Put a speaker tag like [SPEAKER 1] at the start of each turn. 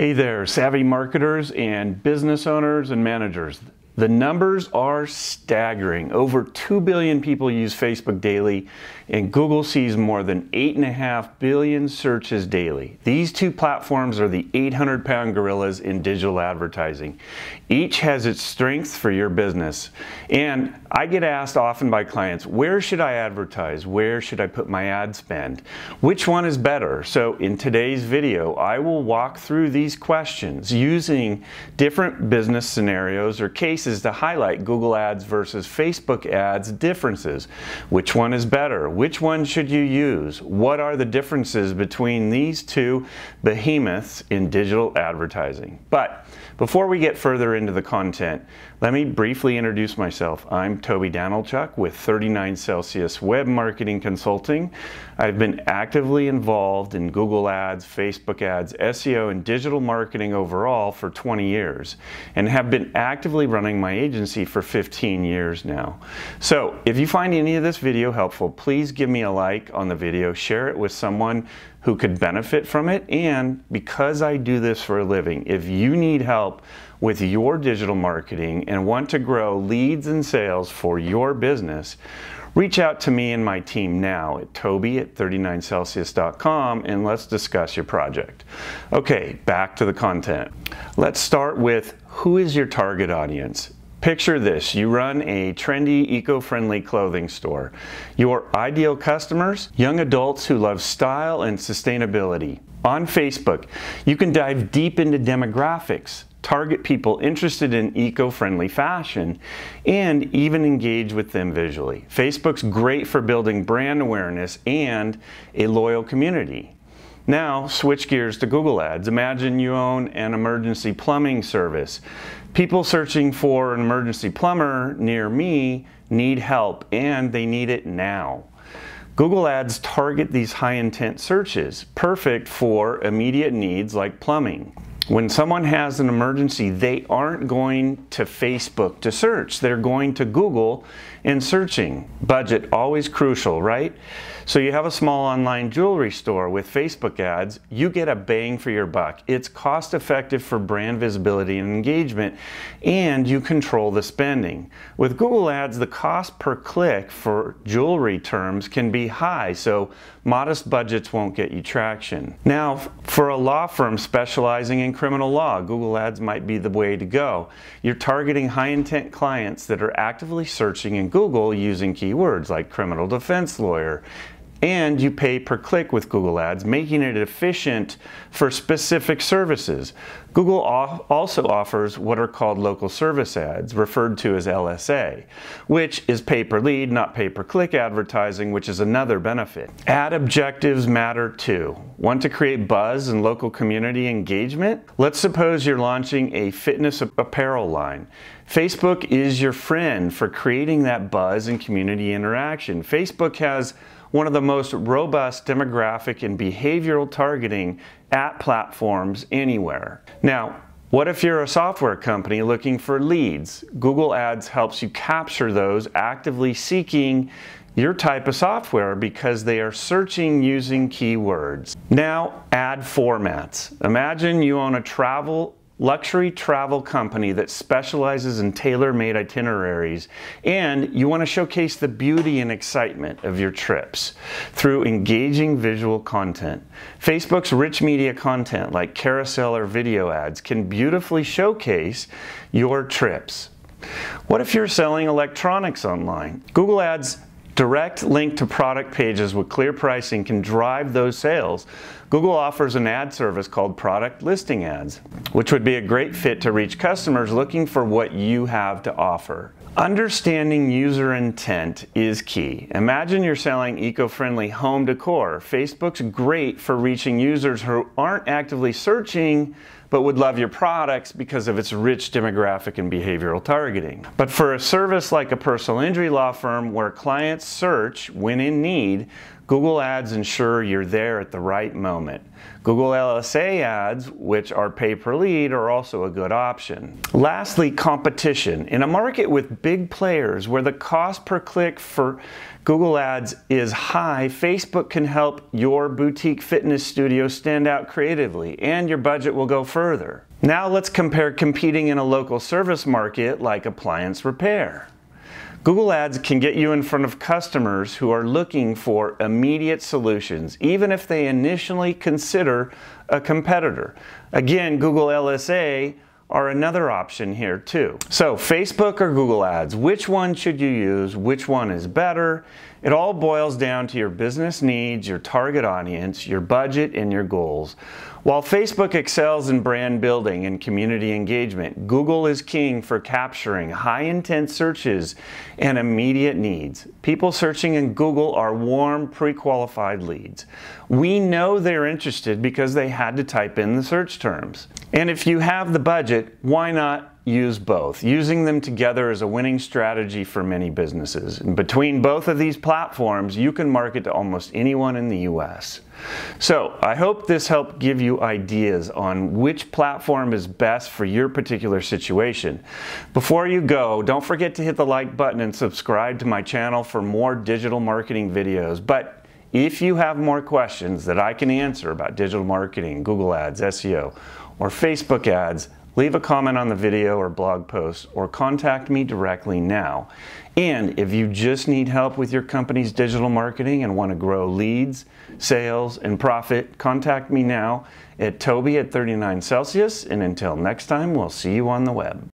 [SPEAKER 1] Hey there, savvy marketers and business owners and managers. The numbers are staggering. Over 2 billion people use Facebook daily, and Google sees more than 8.5 billion searches daily. These two platforms are the 800-pound gorillas in digital advertising. Each has its strengths for your business. And I get asked often by clients, where should I advertise? Where should I put my ad spend? Which one is better? So in today's video, I will walk through these questions using different business scenarios or cases to highlight Google Ads versus Facebook ads differences. Which one is better? Which one should you use? What are the differences between these two behemoths in digital advertising? But before we get further into the content, let me briefly introduce myself. I'm Toby Danilchuk with 39 Celsius Web Marketing Consulting. I've been actively involved in Google Ads, Facebook ads, SEO, and digital marketing overall for 20 years, and have been actively running my agency for 15 years now. So if you find any of this video helpful, please give me a like on the video, share it with someone who could benefit from it, and because I do this for a living, if you need help with your digital marketing and want to grow leads and sales for your business, reach out to me and my team now at toby@39celsius.com and let's discuss your project. Okay, back to the content. Let's start with, who is your target audience? Picture this, you run a trendy, eco-friendly clothing store. Your ideal customers, young adults who love style and sustainability. On Facebook, you can dive deep into demographics, target people interested in eco-friendly fashion, and even engage with them visually. Facebook's great for building brand awareness and a loyal community. Now, switch gears to Google Ads. Imagine you own an emergency plumbing service. People searching for an emergency plumber near me need help, and they need it now. Google Ads target these high-intent searches, perfect for immediate needs like plumbing. When someone has an emergency, they aren't going to Facebook to search. They're going to Google and searching. Budget, always crucial, right? So you have a small online jewelry store with Facebook ads, you get a bang for your buck. It's cost effective for brand visibility and engagement, and you control the spending. With Google Ads, the cost per click for jewelry terms can be high, so modest budgets won't get you traction. Now, for a law firm specializing in criminal law, Google Ads might be the way to go. You're targeting high-intent clients that are actively searching in Google using keywords like criminal defense lawyer, and you pay per click with Google Ads, making it efficient for specific services. Google also offers what are called local service ads, referred to as LSA, which is pay per lead, not pay per click advertising, which is another benefit. Ad objectives matter too. Want to create buzz and local community engagement? Let's suppose you're launching a fitness apparel line. Facebook is your friend for creating that buzz and community interaction. Facebook has one of the most robust demographic and behavioral targeting at platforms anywhere. Now, what if you're a software company looking for leads? Google Ads helps you capture those actively seeking your type of software because they are searching using keywords. Now, ad formats. Imagine you own a luxury travel company that specializes in tailor-made itineraries, and you want to showcase the beauty and excitement of your trips through engaging visual content. Facebook's rich media content like carousel or video ads can beautifully showcase your trips. What if you're selling electronics online? Google Ads direct link to product pages with clear pricing can drive those sales. Google offers an ad service called Product Listing Ads, which would be a great fit to reach customers looking for what you have to offer. Understanding user intent is key. Imagine you're selling eco-friendly home decor. Facebook's great for reaching users who aren't actively searching but would love your products because of its rich demographic and behavioral targeting. But for a service like a personal injury law firm where clients search when in need, Google Ads ensure you're there at the right moment. Google LSA ads, which are pay per lead, are also a good option. Lastly, competition. In a market with big players where the cost per click for Google Ads is high, Facebook can help your boutique fitness studio stand out creatively, and your budget will go further. Now let's compare competing in a local service market like appliance repair. Google Ads can get you in front of customers who are looking for immediate solutions, even if they initially consider a competitor. Again, Google LSA are another option here too. So Facebook or Google Ads, which one should you use? Which one is better? It all boils down to your business needs, your target audience, your budget, and your goals. While Facebook excels in brand building and community engagement, Google is king for capturing high-intent searches and immediate needs. People searching in Google are warm, pre-qualified leads. We know they're interested because they had to type in the search terms. And if you have the budget, why not use both? Using them together is a winning strategy for many businesses. And between both of these platforms, you can market to almost anyone in the US. So I hope this helped give you ideas on which platform is best for your particular situation. Before you go, don't forget to hit the like button and subscribe to my channel for more digital marketing videos. But if you have more questions that I can answer about digital marketing, Google Ads, SEO, or Facebook ads, leave a comment on the video or blog post, or contact me directly now. And if you just need help with your company's digital marketing and want to grow leads, sales, and profit, contact me now at Toby at 39Celsius. And until next time, we'll see you on the web.